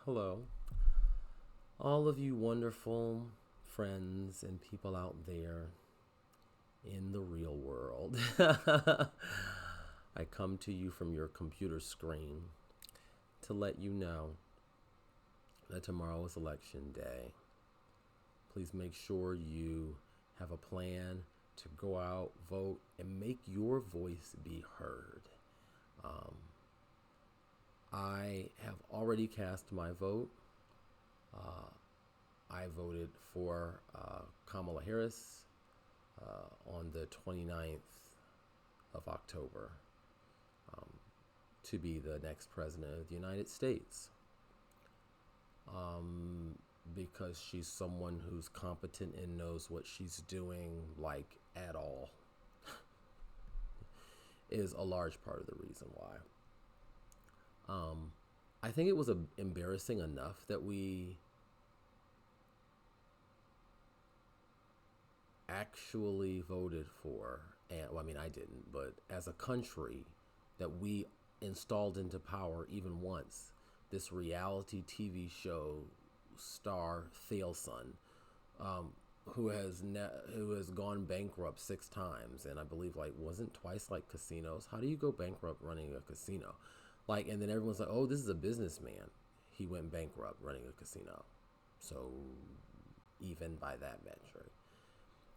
Hello, all of you wonderful friends and people out there in the real world. I come to you from your computer screen to let you know that tomorrow is election day. Please make sure you have a plan to go out, vote, and make your voice be heard. Um, I have already cast my vote. Uh, I voted for Kamala Harris on the 29th of October um, to be the next president of the United States because she's someone who's competent and knows what she's doing, like at all, is a large part of the reason why. I think it was embarrassing enough that we actually voted for, and well, I mean, I didn't, but as a country, that we installed into power even once this reality TV show star Thailson, um, who has gone bankrupt 6 times, and I believe like wasn't twice like casinos. How do you go bankrupt running a casino? Like, and then everyone's like, oh, this is a businessman. He went bankrupt running a casino. So even by that measure,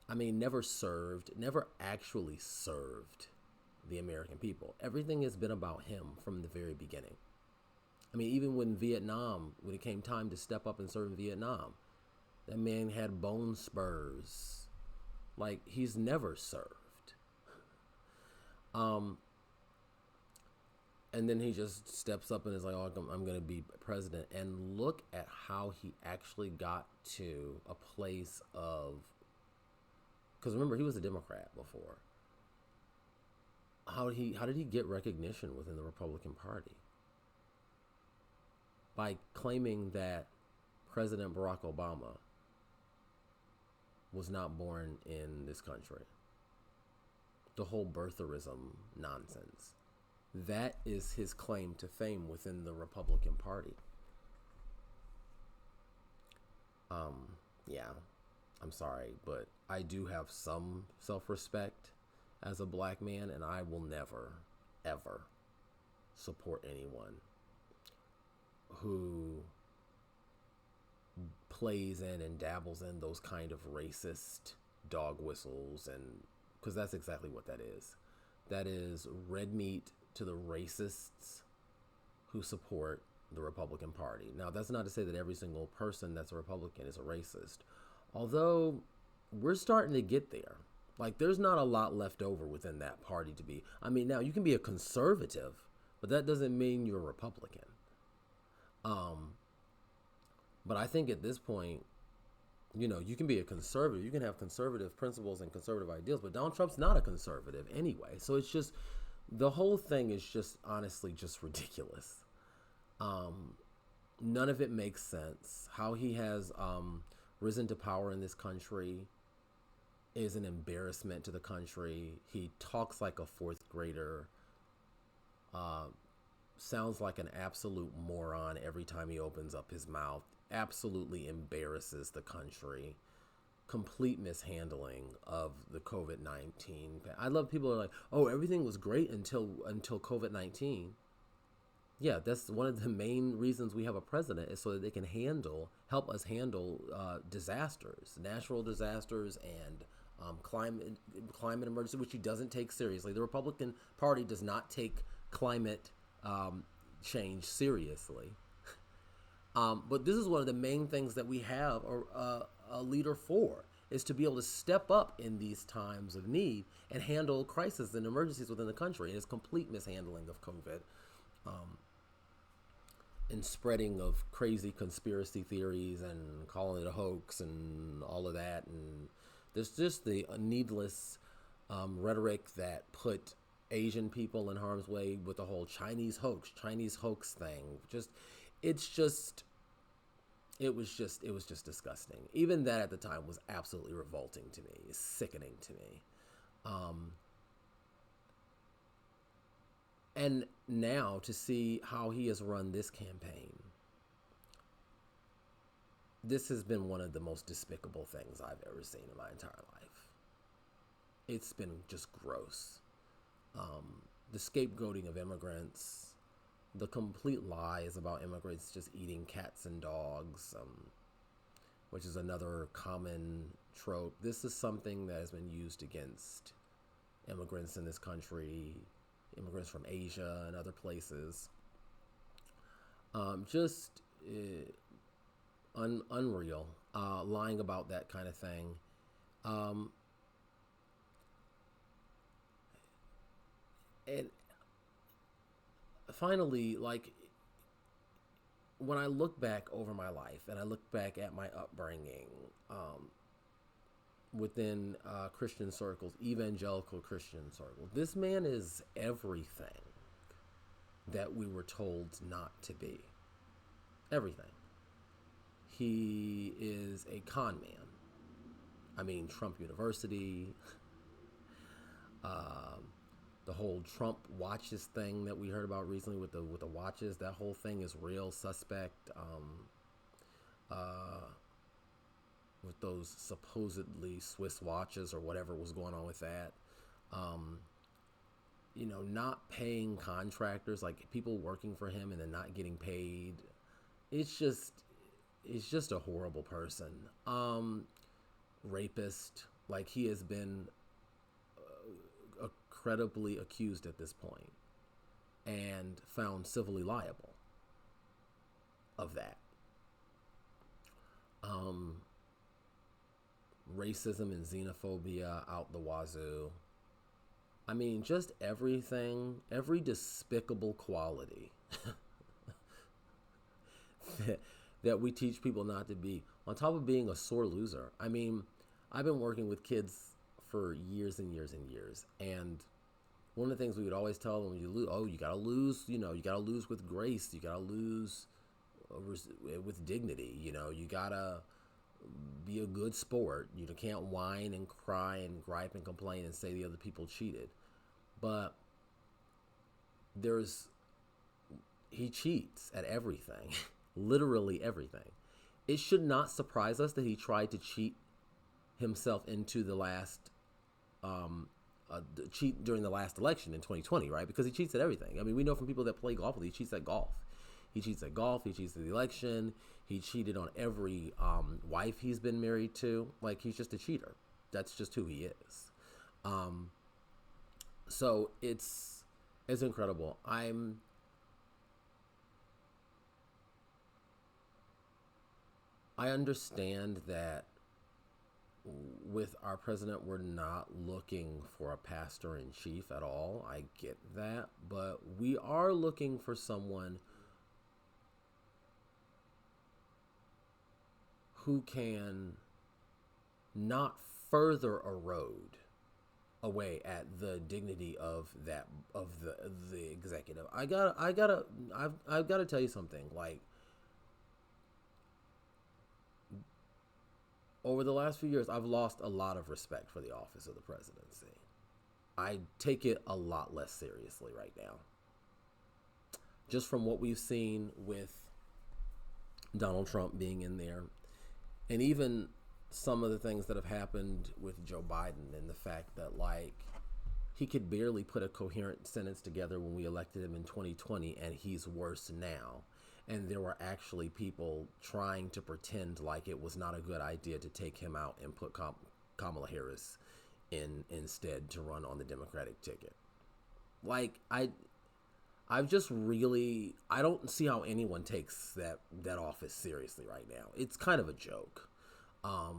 I mean, never actually served the American people. Everything has been about him from the very beginning. I mean, even when it came time to step up and serve in Vietnam, that man had bone spurs. Like, he's never served. Um, and then he just steps up and is like, oh, I'm going to be president. And look at how he actually got to a place of, because remember, he was a Democrat before. How did he get recognition within the Republican Party? By claiming that President Barack Obama was not born in this country. The whole birtherism nonsense. That is his claim to fame within the Republican Party. Yeah, I'm sorry, but I do have some self respect as a black man, and I will never, ever support anyone who plays in and dabbles in those kind of racist dog whistles, and because that's exactly what that is. That is red meat to the racists who support the Republican Party. Now, that's not to say that every single person that's a Republican is a racist, although we're starting to get there. Like, there's not a lot left over within that party to be. I mean, now you can be a conservative, but that doesn't mean you're a Republican. But I think at this point, you can be a conservative. You can have conservative principles and conservative ideals, but Donald Trump's not a conservative anyway. So it's just, the whole thing is just honestly just ridiculous. None of it makes sense. How he has risen to power in this country is an embarrassment to the country. He talks like a fourth grader. Sounds like an absolute moron every time he opens up his mouth. Absolutely embarrasses the country. Complete mishandling of the COVID-19. I love people who are like, oh, everything was great until COVID-19. Yeah, that's one of the main reasons we have a president, is so that they can help us handle disasters, natural disasters, and climate emergency, which he doesn't take seriously. The Republican Party does not take climate change seriously. But this is one of the main things that we have a leader for, is to be able to step up in these times of need and handle crises and emergencies within the country. And it's complete mishandling of COVID, and spreading of crazy conspiracy theories and calling it a hoax and all of that. And there's just the needless rhetoric that put Asian people in harm's way with the whole Chinese hoax thing. It was just disgusting. Even that at the time was absolutely revolting to me, sickening to me. And now to see how he has run this campaign, this has been one of the most despicable things I've ever seen in my entire life. It's been just gross. The scapegoating of immigrants, the complete lies about immigrants just eating cats and dogs, which is another common trope. This is something that has been used against immigrants in this country, immigrants from Asia and other places. Just unreal, lying about that kind of thing. And finally, like, when I look back over my life and I look back at my upbringing within Christian circles, evangelical Christian circles, this man is everything that we were told not to be. Everything. He is a con man. I mean, Trump University, the whole Trump watches thing that we heard about recently with the watches, that whole thing is real, suspect. With those supposedly Swiss watches or whatever was going on with that. Not paying contractors, like people working for him and then not getting paid. It's just a horrible person. Rapist, like he has been credibly accused at this point and found civilly liable of that. Racism and xenophobia out the wazoo. I mean, just everything, every despicable quality that we teach people not to be, on top of being a sore loser. I mean, I've been working with kids for years and years and years, and one of the things we would always tell them, you gotta lose, you gotta lose with grace, you gotta lose with dignity, you gotta be a good sport, you can't whine and cry and gripe and complain and say the other people cheated. But he cheats at everything, literally everything. It should not surprise us that he tried to cheat himself into the last cheat during the last election in 2020, right? Because he cheats at everything. I mean, we know from people that play golf, he cheats at golf. He cheats at golf. He cheats at the election. He cheated on every wife he's been married to. Like, he's just a cheater. That's just who he is. So it's incredible. I understand that with our president, we're not looking for a pastor in chief at all. I get that. But we are looking for someone who can not further erode away at the dignity of the executive. I've gotta tell you something. Like, over the last few years, I've lost a lot of respect for the office of the presidency. I take it a lot less seriously right now. Just from what we've seen with Donald Trump being in there, and even some of the things that have happened with Joe Biden, and the fact that, like, he could barely put a coherent sentence together when we elected him in 2020, and he's worse now. And there were actually people trying to pretend like it was not a good idea to take him out and put Kamala Harris in instead to run on the Democratic ticket. Like, I don't see how anyone takes that office seriously right now. It's kind of a joke. A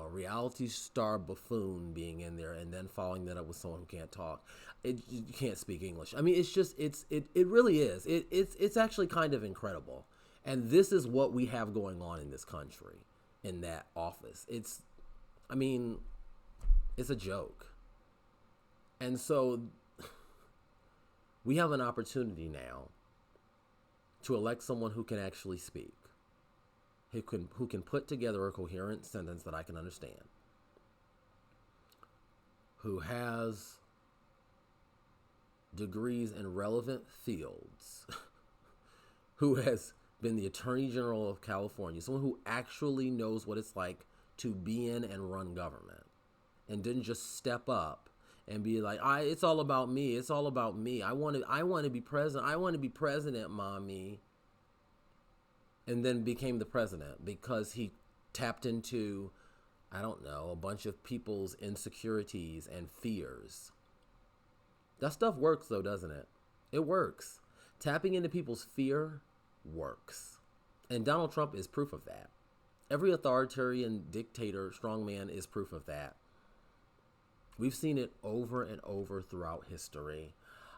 reality star buffoon being in there and then following that up with someone who can't talk. You can't speak English. I mean, it really is. It's actually kind of incredible. And this is what we have going on in this country, in that office. It's a joke. And so we have an opportunity now to elect someone who can actually speak, who can put together a coherent sentence that I can understand, who has degrees in relevant fields, who has been the Attorney General of California, someone who actually knows what it's like to be in and run government, and didn't just step up and be like, it's all about me. It's all about me. I want to be president. I want to be president, mommy. And then became the president because he tapped into, I don't know, a bunch of people's insecurities and fears. That stuff works though, doesn't it? It works. Tapping into people's fear works. And Donald Trump is proof of that. Every authoritarian dictator, strongman is proof of that. We've seen it over and over throughout history.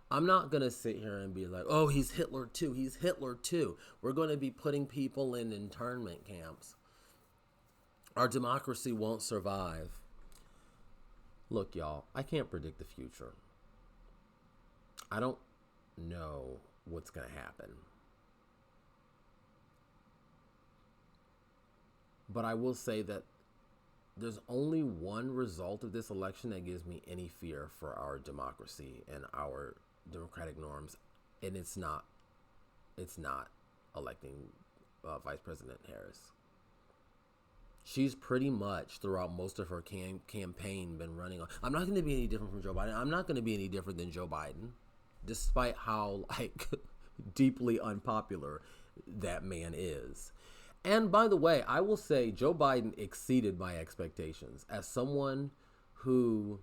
I'm not going to sit here and be like, oh, he's Hitler too. He's Hitler too. We're going to be putting people in internment camps. Our democracy won't survive. Look, y'all, I can't predict the future. I don't know what's going to happen. But I will say that there's only one result of this election that gives me any fear for our democracy and our democratic norms, and it's not electing Vice President Harris. She's pretty much throughout most of her campaign been running on, I'm not going to be any different from Joe Biden. I'm not going to be any different than Joe Biden, despite how deeply unpopular that man is. And by the way, I will say Joe Biden exceeded my expectations. As someone who,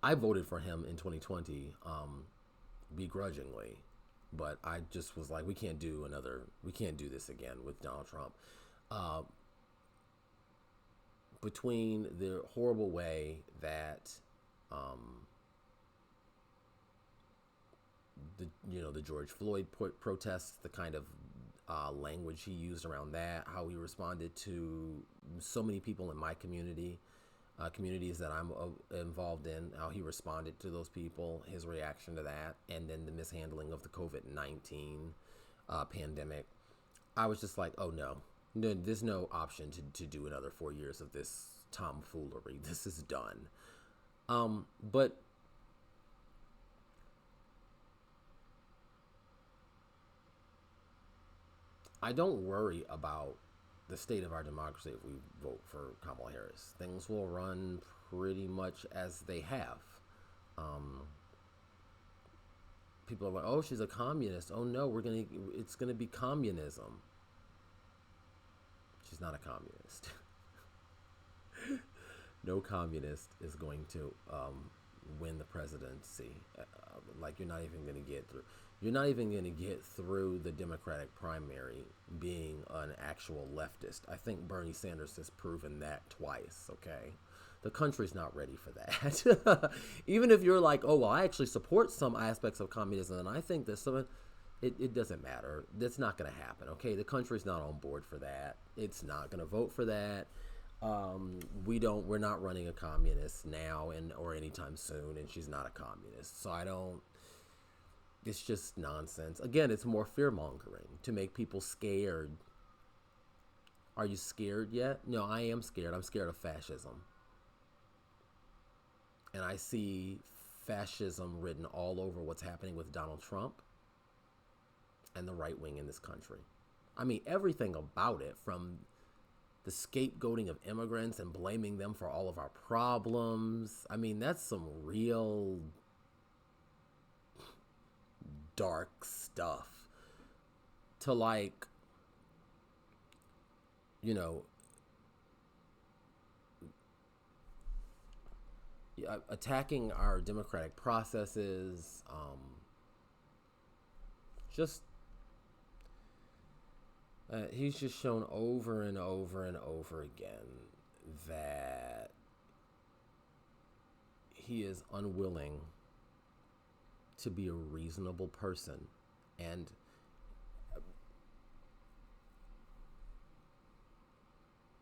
I voted for him in 2020 begrudgingly, but I just was like, we can't do this again with Donald Trump. Between the horrible way that the George Floyd protests, the kind of language he used around that, how he responded to so many people in my communities that I'm involved in, how he responded to those people, his reaction to that, and then the mishandling of the COVID-19 pandemic. I was just like, oh no, there's no option to do another 4 years of this tomfoolery. This is done. But I don't worry about the state of our democracy if we vote for Kamala Harris. Things will run pretty much as they have. People are like, oh, she's a communist. Oh no, it's gonna be communism. She's not a communist. No communist is going to win the presidency. You're not even going to get through. You're not even going to get through the Democratic primary being an actual leftist. I think Bernie Sanders has proven that twice, okay? The country's not ready for that. Even if you're like, oh, well, I actually support some aspects of communism, and I think there's some, it doesn't matter. That's not going to happen, okay? The country's not on board for that. It's not going to vote for that. We're not running a communist now or anytime soon, and she's not a communist. So it's just nonsense. Again, it's more fear-mongering to make people scared. Are you scared yet? No, I am scared. I'm scared of fascism. And I see fascism written all over what's happening with Donald Trump and the right wing in this country. I mean, everything about it, from the scapegoating of immigrants and blaming them for all of our problems. I mean, that's some real dark stuff. To attacking our democratic processes, he's just shown over and over and over again that he is unwilling to be a reasonable person. And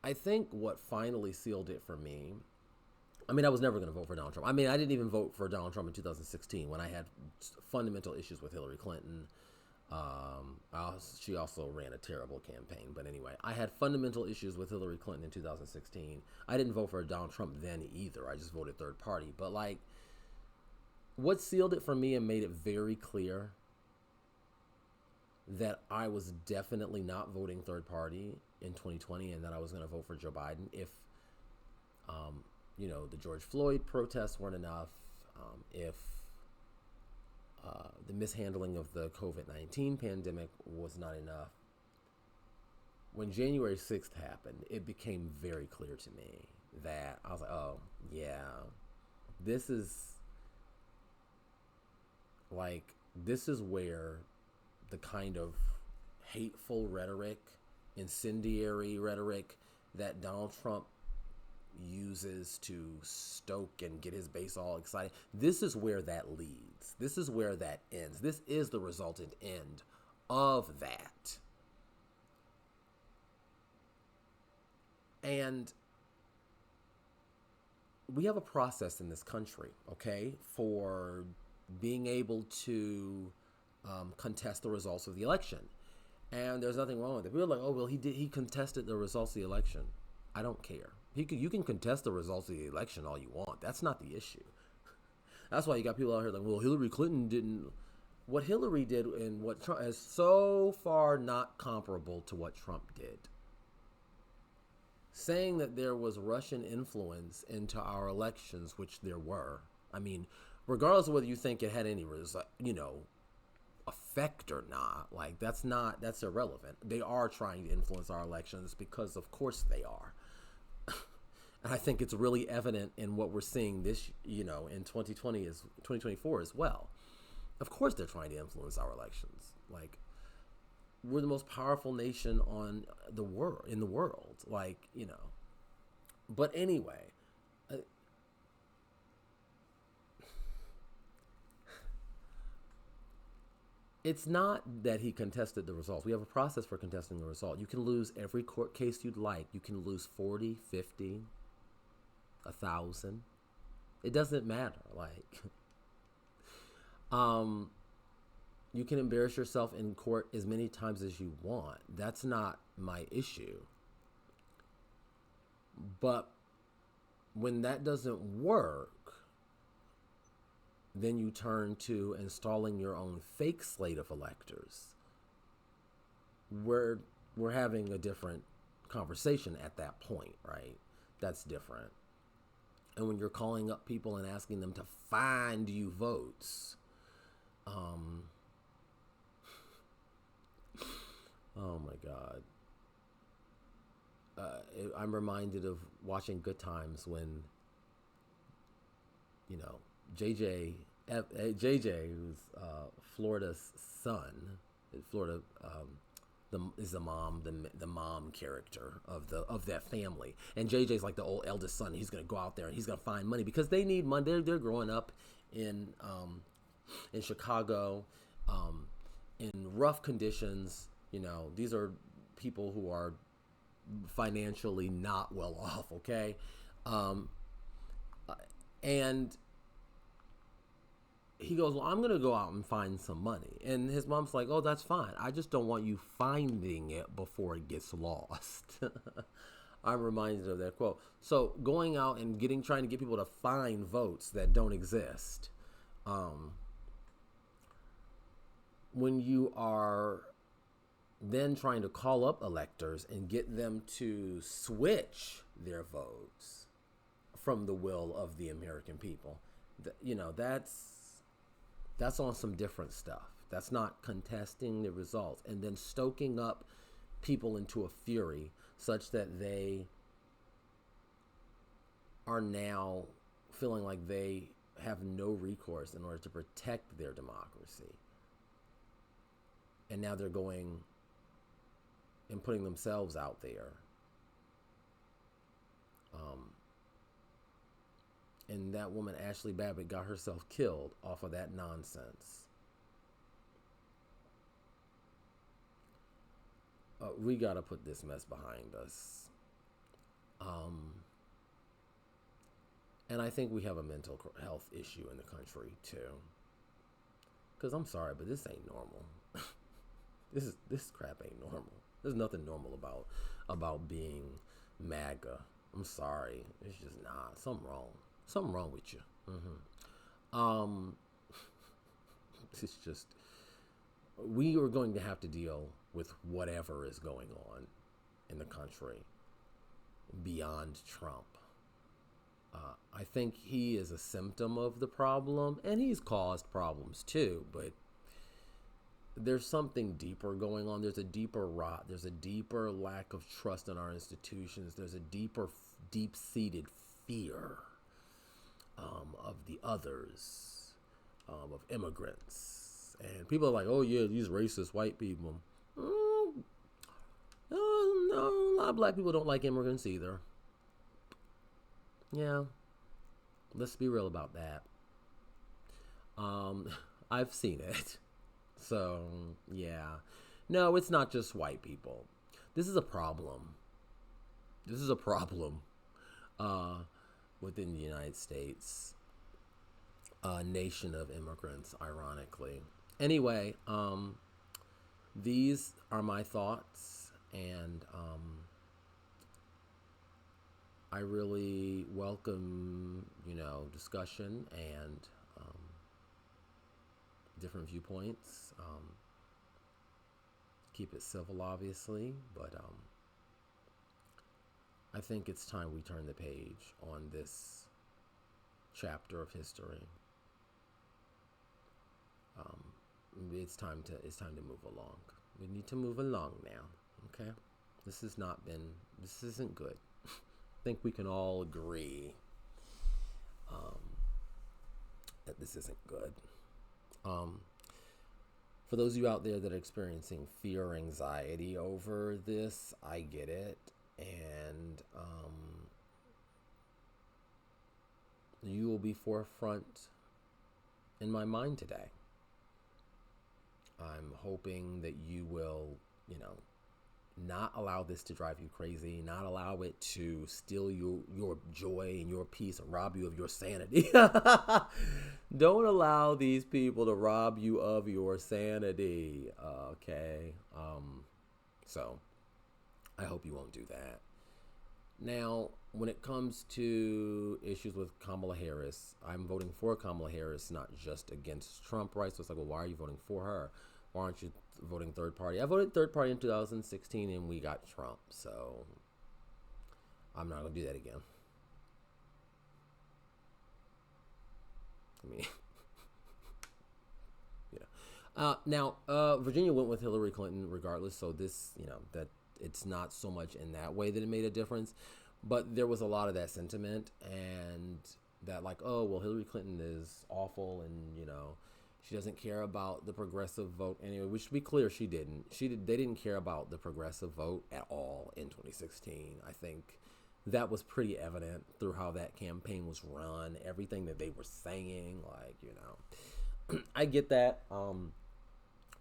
I think what finally sealed it for me, I mean, I was never going to vote for Donald Trump. I mean, I didn't even vote for Donald Trump in 2016 when I had fundamental issues with Hillary Clinton. She also ran a terrible campaign. But anyway, I had fundamental issues with Hillary Clinton in 2016. I didn't vote for Donald Trump then either. I just voted third party. But what sealed it for me and made it very clear that I was definitely not voting third party in 2020, and that I was going to vote for Joe Biden if, the George Floyd protests weren't enough, if the mishandling of the COVID-19 pandemic was not enough. When January 6th happened, it became very clear to me that I was like, oh, yeah, this is where the kind of hateful rhetoric, incendiary rhetoric that Donald Trump uses to stoke and get his base all excited, this is where that leads. This is where that ends. This is the resultant end of that. And we have a process in this country, okay, for being able to contest the results of the election. And there's nothing wrong with it. People are like, oh, well, he contested the results of the election. I don't care. You can contest the results of the election all you want. That's not the issue. That's why you got people out here like, well, Hillary Clinton didn't. What Hillary did and what Trump is so far not comparable to what Trump did. Saying that there was Russian influence into our elections, which there were. I mean, regardless of whether you think it had any, effect or not, like that's irrelevant. They are trying to influence our elections because of course they are. And I think it's really evident in what we're seeing this, in 2024 as well. Of course they're trying to influence our elections. Like, we're the most powerful nation in the world. Like, But anyway, it's not that he contested the results. We have a process for contesting the result. You can lose every court case you'd like. You can lose 40, 50, 1,000. It doesn't matter. Like, you can embarrass yourself in court as many times as you want. That's not my issue. But when that doesn't work, then you turn to installing your own fake slate of electors. We're having a different conversation at that point, right? That's different. And when you're calling up people and asking them to find you votes, oh my God. I'm reminded of watching Good Times when, JJ, who's Florida's son, Florida is the mom character of that family, and JJ's like the eldest son. He's gonna go out there and he's gonna find money because they need money. They're growing up in Chicago, in rough conditions. These are people who are financially not well off. Okay, and he goes, well, I'm going to go out and find some money. And his mom's like, oh, that's fine. I just don't want you finding it before it gets lost. I'm reminded of that quote. So going out and trying to get people to find votes that don't exist. When you are then trying to call up electors and get them to switch their votes from the will of the American people, that's on some different stuff. That's not contesting the results and then stoking up people into a fury such that they are now feeling like they have no recourse in order to protect their democracy. And now they're going and putting themselves out there. And that woman, Ashley Babbitt, got herself killed off of that nonsense. We got to put this mess behind us. And I think we have a mental health issue in the country, too. Because I'm sorry, but this ain't normal. This crap ain't normal. There's nothing normal about being MAGA. I'm sorry. It's just not. Something wrong with you. It's just, we are going to have to deal with whatever is going on in the country beyond Trump. I think he is a symptom of the problem, and he's caused problems too, but there's something deeper going on. There's a deeper rot. There's a deeper lack of trust in our institutions. There's a deep-seated fear of the others, of immigrants. And people are like, oh yeah, these racist white people. No, a lot of black people don't like immigrants either. Yeah, let's be real about that. I've seen it. So, yeah. No, it's not just white people. This is a problem. This is a problem within the United States. A nation of immigrants, ironically. Anyway, these are my thoughts, and I really welcome, discussion and different viewpoints. Keep it civil, obviously, but I think it's time we turn the page on this chapter of history. It's time to move along. We need to move along now. Okay, this isn't good. I think we can all agree that this isn't good. For those of you out there that are experiencing fear or anxiety over this, I get it. And you will be forefront in my mind today. I'm hoping that you will, not allow this to drive you crazy, not allow it to steal your joy and your peace and rob you of your sanity. Don't allow these people to rob you of your sanity, okay? So I hope you won't do that. Now, when it comes to issues with Kamala Harris, I'm voting for Kamala Harris, not just against Trump, right? So it's like, well, why are you voting for her? Why aren't you voting third party? I voted third party in 2016 and we got Trump, so I'm not going to do that again. I mean, now, Virginia went with Hillary Clinton regardless, so this, that it's not so much in that way that it made a difference, but there was a lot of that sentiment and that like, oh, well, Hillary Clinton is awful and, she doesn't care about the progressive vote anyway, which to be clear, she didn't. They didn't care about the progressive vote at all in 2016. I think that was pretty evident through how that campaign was run, everything that they were saying, like, I get that.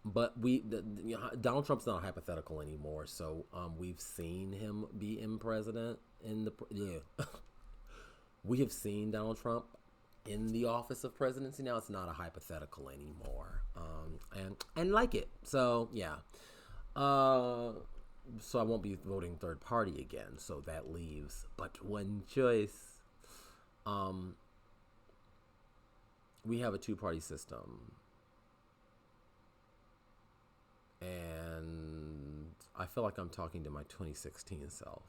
But Donald Trump's not hypothetical anymore. So we've seen him be president we have seen Donald Trump in the office of presidency now. It's not a hypothetical anymore, and like it. So yeah, so I won't be voting third party again. So that leaves but one choice. We have a two-party system, and I feel like I'm talking to my 2016 self.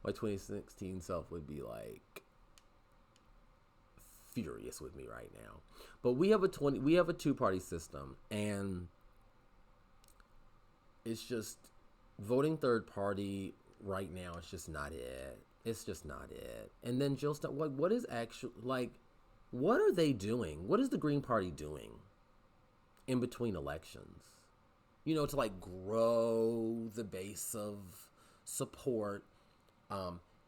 My 2016 self would be like furious with me right now. But we have a two-party system, and it's just voting third party right now. It's just not it. It's just not it. And then Jill, what is actually like? What are they doing? What is the Green Party doing in between elections? To like grow the base of support,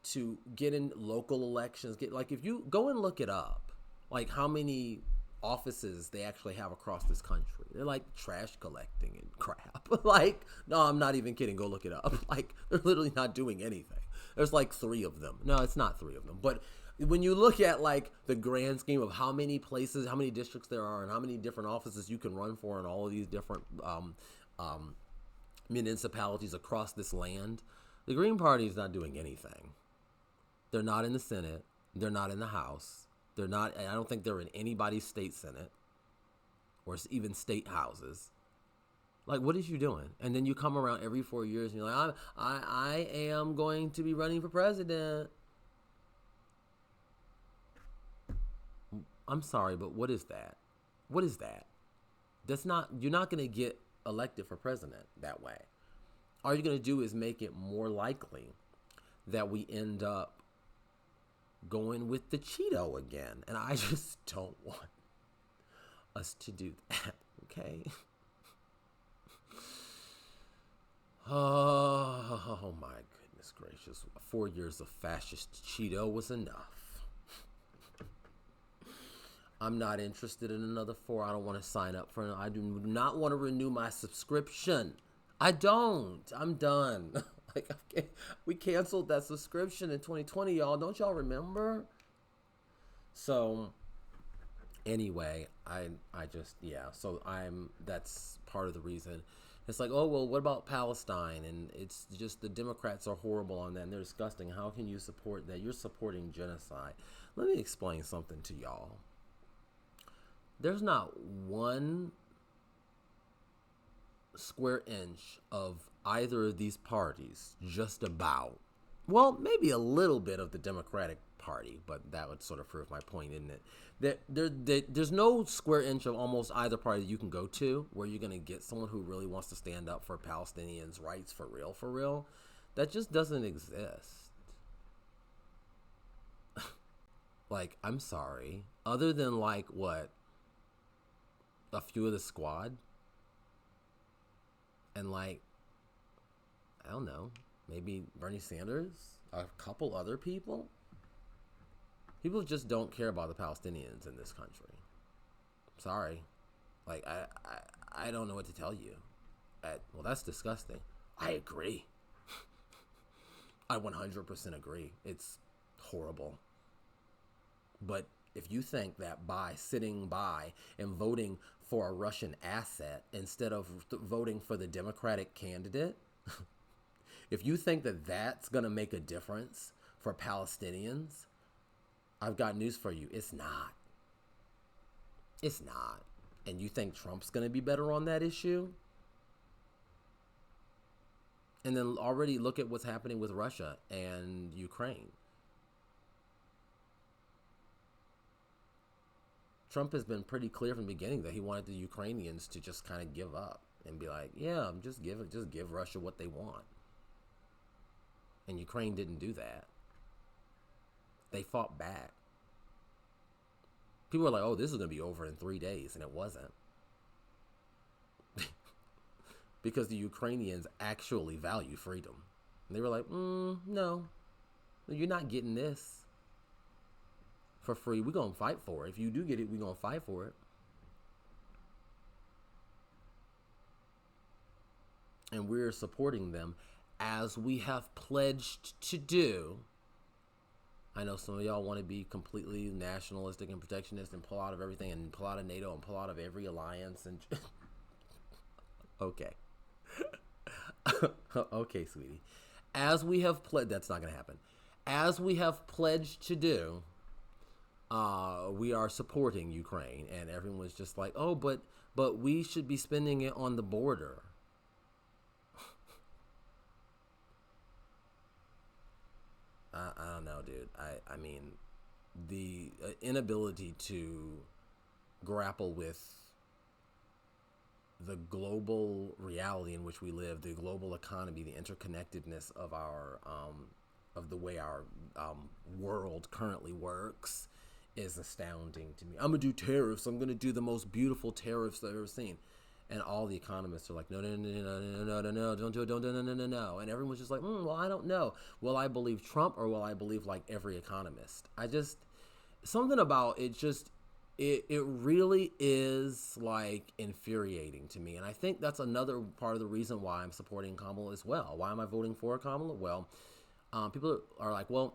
to get in local elections. If you go and look it up, like how many offices they actually have across this country. They're like trash collecting and crap. Like, no, I'm not even kidding. Go look it up. Like, they're literally not doing anything. There's like 3 of them. No, it's not 3 of them. But when you look at like the grand scheme of how many places, how many districts there are, and how many different offices you can run for in all of these different municipalities across this land, the Green Party is not doing anything. They're not in the Senate. They're not in the House. They're not. I don't think they're in anybody's state Senate or even state houses. Like, what is you doing? And then you come around every 4 years and you're like, I am going to be running for president. I'm sorry, but what is that? What is that? You're not going to get elected for president that way. All you're going to do is make it more likely that we end up going with the Cheeto again. And I just don't want us to do that, okay? Oh my goodness gracious. 4 years of fascist Cheeto was enough. I'm not interested in another 4. I don't want to sign up for it. I do not want to renew my subscription. I don't. I'm done. We canceled that subscription in 2020, y'all. Don't y'all remember? So anyway, that's part of the reason. It's like, oh, well, what about Palestine? And it's just the Democrats are horrible on that, and they're disgusting. How can you support that? You're supporting genocide. Let me explain something to y'all. There's not one square inch of either of these parties, just about. Well, maybe a little bit of the Democratic Party, but that would sort of prove my point, isn't it? There's no square inch of almost either party that you can go to where you're going to get someone who really wants to stand up for Palestinians' rights for real. That just doesn't exist. Like, I'm sorry. Other than, like, what? A few of the squad? And, like, I don't know, maybe Bernie Sanders? A couple other people? People just don't care about the Palestinians in this country. Sorry. Like, I don't know what to tell you. Well, that's disgusting. I agree. I 100% agree. It's horrible. But if you think that by sitting by and voting for a Russian asset instead of voting for the Democratic candidate, if you think that that's going to make a difference for Palestinians, I've got news for you. It's not. It's not. And you think Trump's going to be better on that issue? And then already look at what's happening with Russia and Ukraine. Trump has been pretty clear from the beginning that he wanted the Ukrainians to just kind of give up and be like, yeah, just give Russia what they want. And Ukraine didn't do that. They fought back. People were like, oh, this is going to be over in 3 days, and it wasn't. Because the Ukrainians actually value freedom. And they were like, no, you're not getting this for free. We're going to fight for it. If you do get it, we're going to fight for it. And we're supporting them as we have pledged to do. I know some of y'all want to be completely nationalistic and protectionist and pull out of everything and pull out of NATO and pull out of every alliance. And okay. Okay, sweetie. As we have pledged, that's not going to happen. As we have pledged to do, we are supporting Ukraine. And everyone was just like, oh, but we should be spending it on the border. I don't know, dude. I mean, the inability to grapple with the global reality in which we live, the global economy, the interconnectedness of our of the way our world currently works is astounding to me. I'm gonna do tariffs. I'm gonna do the most beautiful tariffs I've ever seen. And all the economists are like, no, don't do it, no. And everyone's just like, well, I don't know. Will I believe Trump or will I believe like every economist? Something about it just, it really is like infuriating to me. And I think that's another part of the reason why I'm supporting Kamala as well. Why am I voting for Kamala? Well, people are like, well,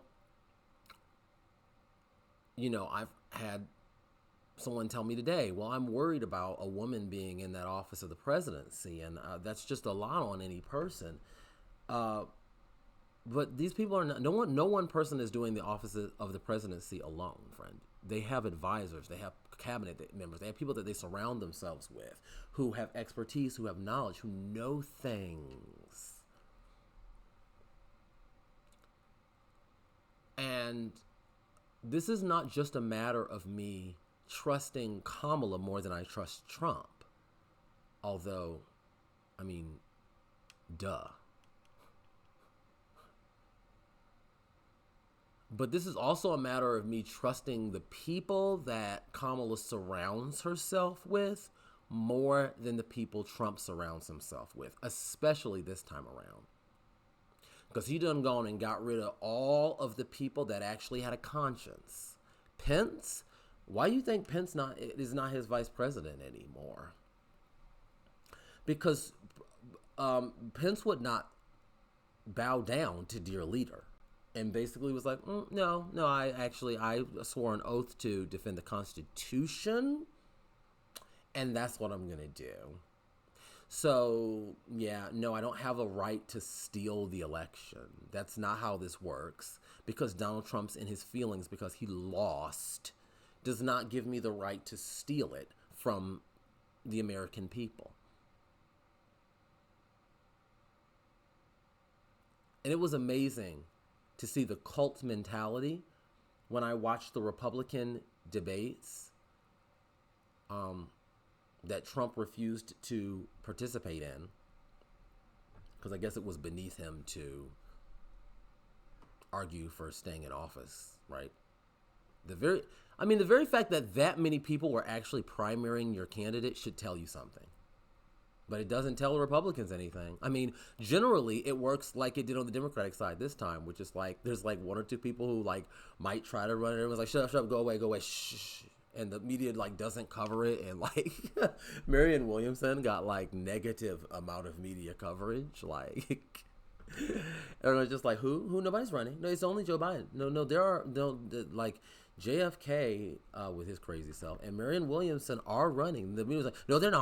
you know, I've had someone tell me today, well, I'm worried about a woman being in that office of the presidency, and that's just a lot on any person. But these people are not. No one person is doing the office of the presidency alone, friend. They have advisors. They have cabinet members. They have people that they surround themselves with who have expertise, who have knowledge, who know things. And this is not just a matter of me trusting Kamala more than I trust Trump. Although, I mean, duh. But this is also a matter of me trusting the people that Kamala surrounds herself with more than the people Trump surrounds himself with, especially this time around. Because he done gone and got rid of all of the people that actually had a conscience. Pence? Why do you think Pence is not his vice president anymore? Because Pence would not bow down to dear leader. And basically was like, no, I swore an oath to defend the Constitution, and that's what I'm going to do. So, yeah, no, I don't have a right to steal the election. That's not how this works, because Donald Trump's in his feelings because he lost does not give me the right to steal it from the American people. And it was amazing to see the cult mentality when I watched the Republican debates that Trump refused to participate in, because I guess it was beneath him to argue for staying in office, right? The very fact that many people were actually primarying your candidate should tell you something. But it doesn't tell the Republicans anything. I mean, generally, it works like it did on the Democratic side this time, which is like, there's like one or two people who like might try to run it. Everyone's like, shut up, go away, shh. And the media like doesn't cover it. And like Marianne Williamson got like negative amount of media coverage. Like everyone's just like, who? Nobody's running. No, it's only Joe Biden. No, like JFK with his crazy self and Marianne Williamson are running. The media was like, no, they're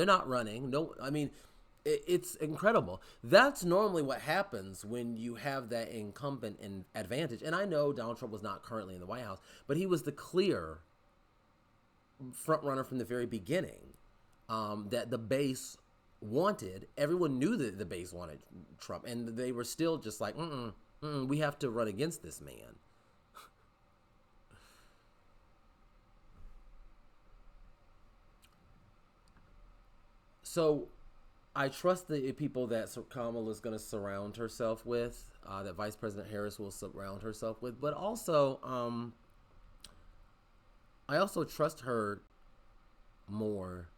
not running. No, I mean, it's incredible. That's normally what happens when you have that incumbent advantage. And I know Donald Trump was not currently in the White House, but he was the clear front runner from the very beginning, that the base wanted. Everyone knew that the base wanted Trump, and they were still just like, we have to run against this man. So I trust the people that Kamala is going to surround herself with, that Vice President Harris will surround herself with. But also, I also trust her more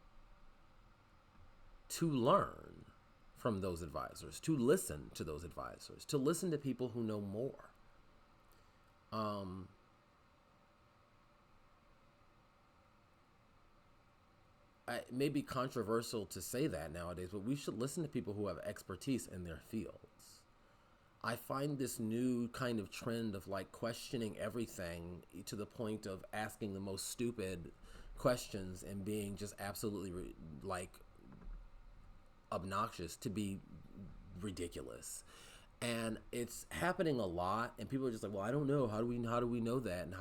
to learn from those advisors, to listen to those advisors, to listen to people who know more. It may be controversial to say that nowadays, but we should listen to people who have expertise in their fields. I find this new kind of trend of like questioning everything to the point of asking the most stupid questions and being just absolutely like obnoxious to be ridiculous. And it's happening a lot, and people are just like, well, I don't know. How do we know that? And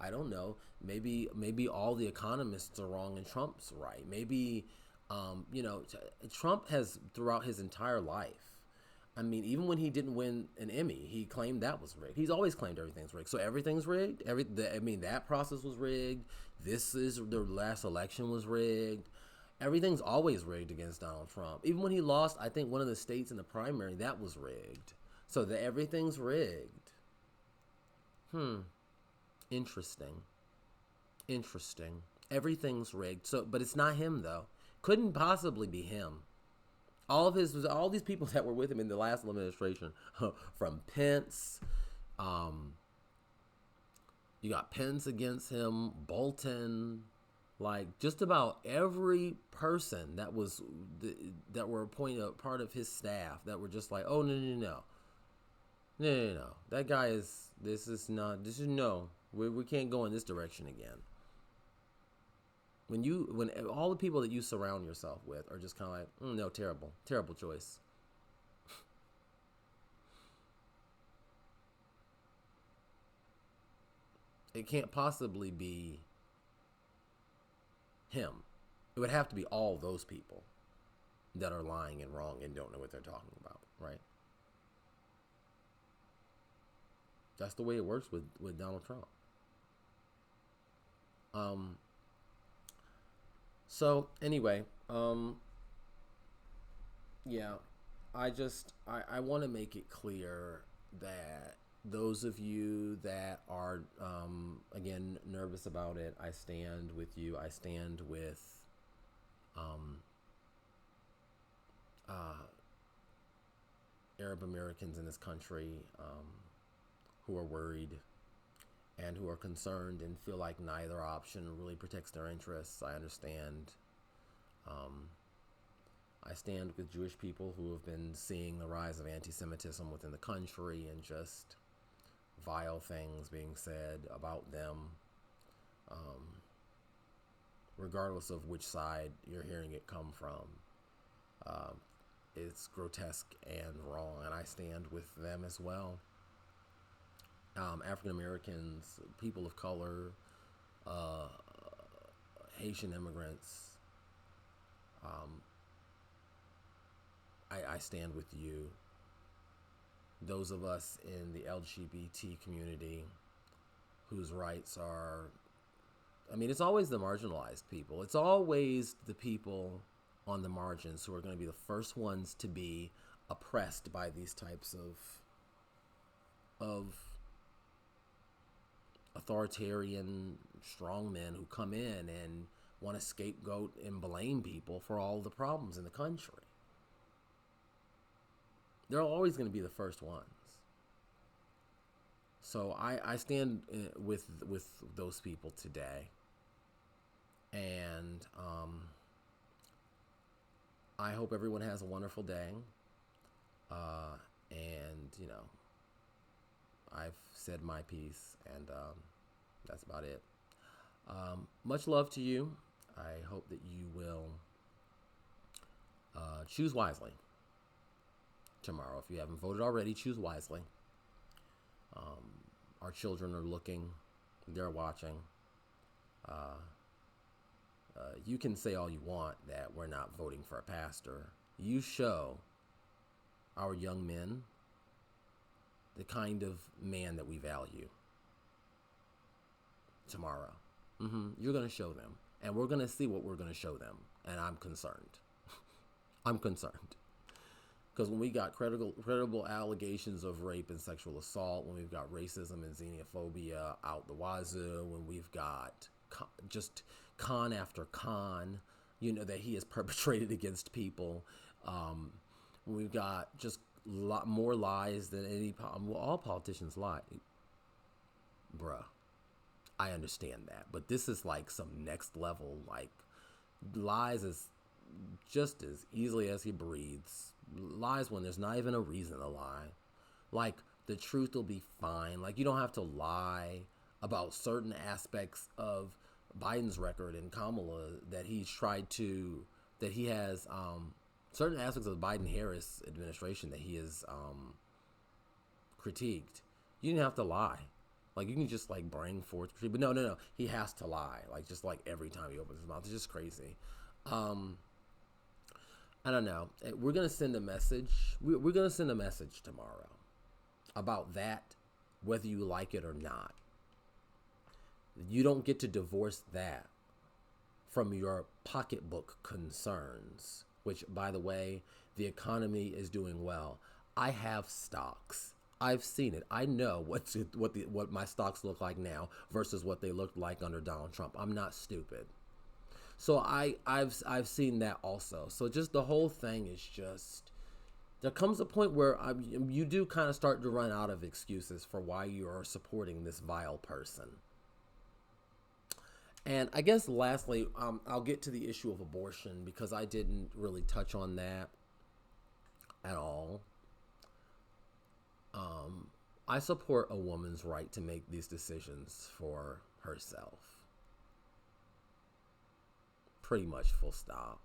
I don't know. Maybe all the economists are wrong and Trump's right. Maybe, Trump has throughout his entire life. I mean, even when he didn't win an Emmy, he claimed that was rigged. He's always claimed everything's rigged. So everything's rigged. That process was rigged. The last election was rigged. Everything's always rigged against Donald Trump. Even when he lost, I think one of the states in the primary, that was rigged. So that everything's rigged. Interesting. Everything's rigged. So, but it's not him though. Couldn't possibly be him. All these people that were with him in the last administration, from Pence, you got Pence against him, Bolton, like just about every person that were appointed part of his staff that were just like, oh no. That guy we can't go in this direction again. When all the people that you surround yourself with are just kind of like, no, terrible choice. It can't possibly be him. It would have to be all those people that are lying and wrong and don't know what they're talking about, right? That's the way it works with Donald Trump. So anyway, yeah, I want to make it clear that those of you that are, again, nervous about it, I stand with you. I stand with, Arab Americans in this country, who are worried and who are concerned and feel like neither option really protects their interests. I understand. I stand with Jewish people who have been seeing the rise of anti-Semitism within the country and just vile things being said about them, regardless of which side you're hearing it come from. It's grotesque and wrong, and I stand with them as well. African Americans, people of color, Haitian immigrants, I stand with you. Those of us in the LGBT community whose rights are, it's always the marginalized people. It's always the people on the margins who are going to be the first ones to be oppressed by these types of authoritarian strongmen who come in and want to scapegoat and blame people for all the problems in the country. They're always going to be the first ones. So I stand with those people today, and I hope everyone has a wonderful day. And I've said my piece, and that's about it. Much love to you. I hope that you will choose wisely tomorrow. If you haven't voted already, choose wisely. Our children are looking. They're watching. You can say all you want that we're not voting for a pastor. You show our young men the kind of man that we value tomorrow. You're going to show them, and we're going to see what we're going to show them, and I'm concerned. I'm concerned. Because when we got credible allegations of rape and sexual assault, when we've got racism and xenophobia out the wazoo, when we've got just con after con, that he has perpetrated against people, when we've got just more lies than all politicians lie. Bruh, I understand that. But this is like some next level, like lies is just as easily as he breathes. Lies when there's not even a reason to lie. Like, the truth will be fine. Like, you don't have to lie about certain aspects of Biden's record and Kamala that he has certain aspects of the Biden-Harris administration that he has critiqued. You didn't have to lie. Like, you can just like bring forth, but no. He has to lie. Like, just like every time he opens his mouth, it's just crazy. I don't know. We're going to send a message. We're going to send a message tomorrow about that, whether you like it or not. You don't get to divorce that from your pocketbook concerns, which, by the way, the economy is doing well. I have stocks. I've seen it. I know what my stocks look like now versus what they looked like under Donald Trump. I'm not stupid. So I've seen that also. So just the whole thing is just, there comes a point where you do kind of start to run out of excuses for why you are supporting this vile person. And I guess lastly, I'll get to the issue of abortion because I didn't really touch on that at all. I support a woman's right to make these decisions for herself. Pretty much, full stop.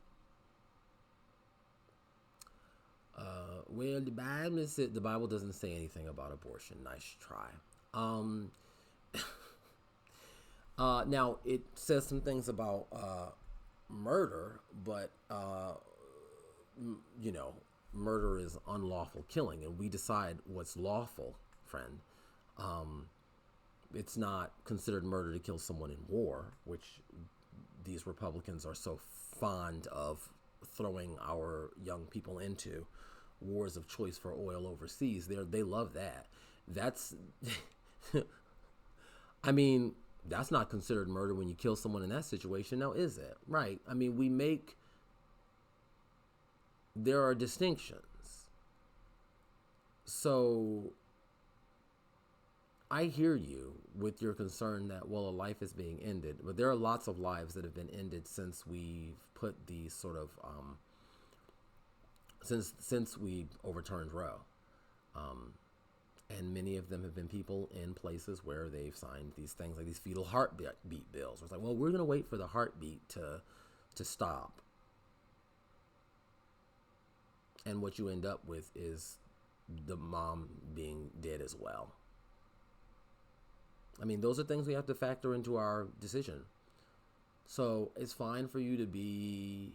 Well, the Bible doesn't say anything about abortion. Nice try. Now it says some things about murder, but you know, murder is unlawful killing, and we decide what's lawful, friend. It's not considered murder to kill someone in war, which these Republicans are so fond of throwing our young people into. Wars of choice for oil overseas. They love that. That's, I mean, that's not considered murder when you kill someone in that situation, now is it? Right. I mean, there are distinctions. So I hear you with your concern that, well, a life is being ended, but there are lots of lives that have been ended since we've put these sort of, since we overturned Roe. And many of them have been people in places where they've signed these things like these fetal heartbeat bills. It's like, well, we're going to wait for the heartbeat to stop. And what you end up with is the mom being dead as well. I mean, those are things we have to factor into our decision. So it's fine for you to be,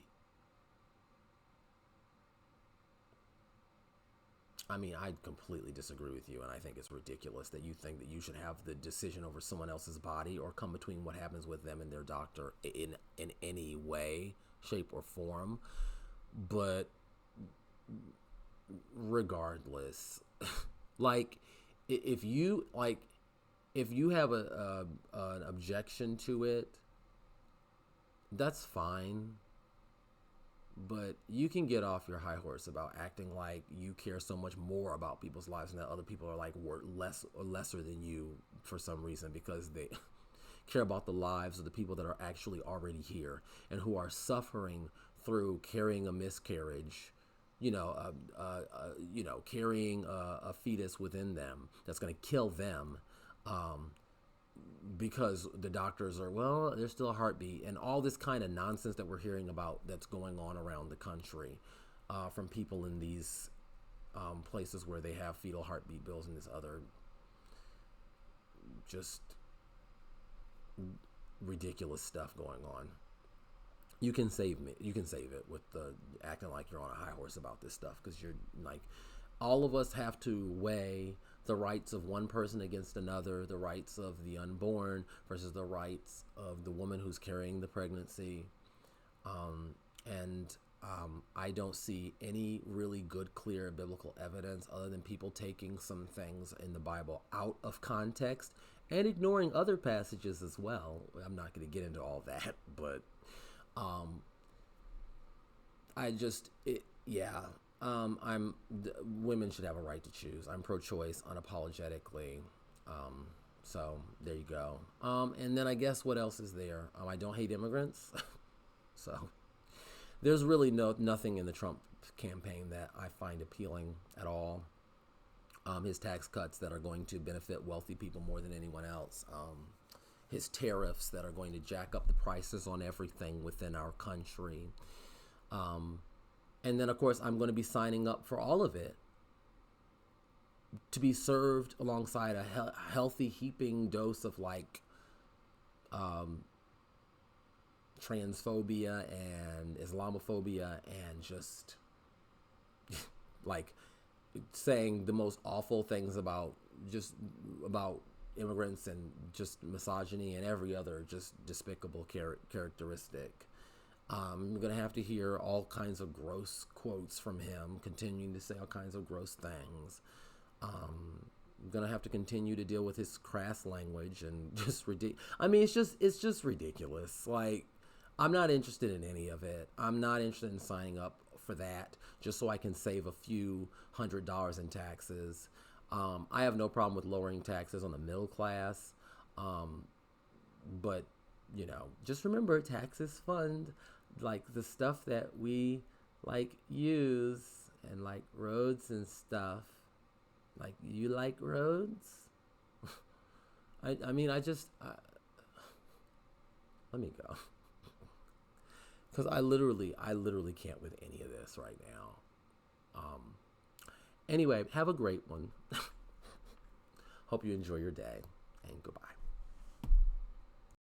I mean, I completely disagree with you, and I think it's ridiculous that you think that you should have the decision over someone else's body or come between what happens with them and their doctor in any way, shape, or form. But regardless, like, if you have an objection to it, that's fine. But you can get off your high horse about acting like you care so much more about people's lives and that other people are like lesser than you for some reason because they care about the lives of the people that are actually already here and who are suffering through carrying a miscarriage, carrying a fetus within them that's going to kill them. Because the doctors are, well, there's still a heartbeat, and all this kind of nonsense that we're hearing about that's going on around the country from people in these places where they have fetal heartbeat bills and this other just ridiculous stuff going on. You can save it with the acting like you're on a high horse about this stuff, because you're like, all of us have to weigh the rights of one person against another, the rights of the unborn versus the rights of the woman who's carrying the pregnancy. I don't see any really good, clear biblical evidence other than people taking some things in the Bible out of context and ignoring other passages as well. I'm not going to get into all that, but women should have a right to choose. I'm pro-choice unapologetically. So there you go. And then I guess what else is there? I don't hate immigrants. So there's really nothing in the Trump campaign that I find appealing at all. His tax cuts that are going to benefit wealthy people more than anyone else. His tariffs that are going to jack up the prices on everything within our country. And then, of course, I'm going to be signing up for all of it to be served alongside a healthy heaping dose of transphobia and Islamophobia and just like saying the most awful things about immigrants and just misogyny and every other just despicable characteristic. I'm going to have to hear all kinds of gross quotes from him, continuing to say all kinds of gross things. I'm going to have to continue to deal with his crass language and just ridiculous. I mean, it's just ridiculous. Like, I'm not interested in any of it. I'm not interested in signing up for that just so I can save a few $100s in taxes. I have no problem with lowering taxes on the middle class. But, just remember, taxes fund like the stuff that we use and like roads and stuff. Like, you like roads? Let me go. Because I literally can't with any of this right now. Anyway, have a great one. Hope you enjoy your day, and goodbye.